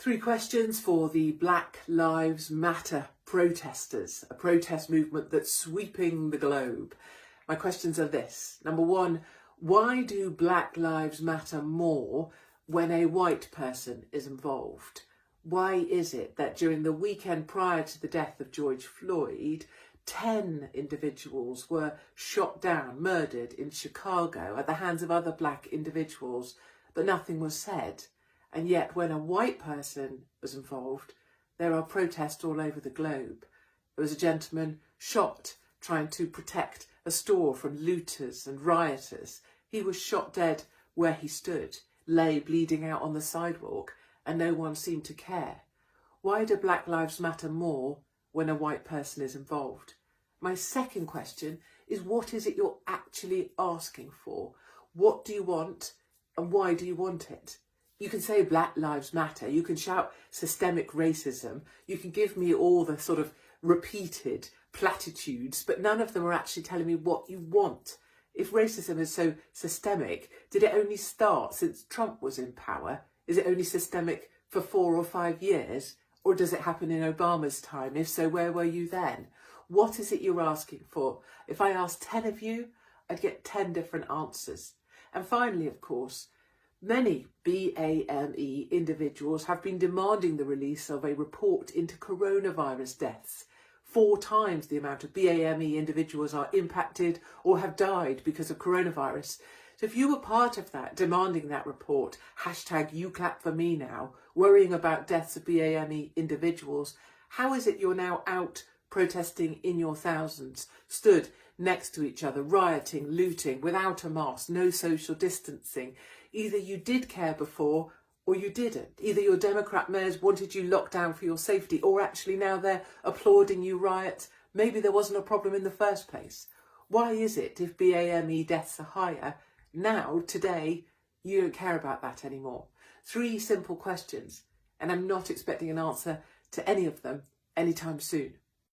Three questions for the Black Lives Matter protesters, a protest movement that's sweeping the globe. My questions are this. Number one, why do Black Lives Matter more when a white person is involved? Why is it that during the weekend prior to the death of George Floyd, 10 individuals were shot down, murdered in Chicago at the hands of other black individuals, but nothing was said? And yet when a white person was involved, there are protests all over the globe. There was a gentleman shot trying to protect a store from looters and rioters. He was shot dead where he stood, lay bleeding out on the sidewalk, and no one seemed to care. Why do Black Lives Matter more when a white person is involved? My second question is, what is it you're actually asking for? What do you want and why do you want it? You can say Black Lives Matter, you can shout systemic racism, you can give me all the sort of repeated platitudes, but none of them are actually telling me what you want. If racism is so systemic, did it only start since Trump was in power? Is it only systemic for 4 or 5 years? Or does it happen in Obama's time? If so, where were you then? What is it you're asking for? If I asked 10 of you, I'd get 10 different answers. And finally, of course, many BAME individuals have been demanding the release of a report into coronavirus deaths. 4 times the amount of BAME individuals are impacted or have died because of coronavirus. So if you were part of that, demanding that report, #YouClapForMeNow, worrying about deaths of BAME individuals, how is it you're now out protesting in your thousands, stood next to each other, rioting, looting, without a mask, no social distancing? Either you did care before or you didn't. Either your Democrat mayors wanted you locked down for your safety, or actually now they're applauding you riot. Maybe there wasn't a problem in the first place. Why is it if BAME deaths are higher, now, today, you don't care about that anymore? 3 simple questions, and I'm not expecting an answer to any of them anytime soon.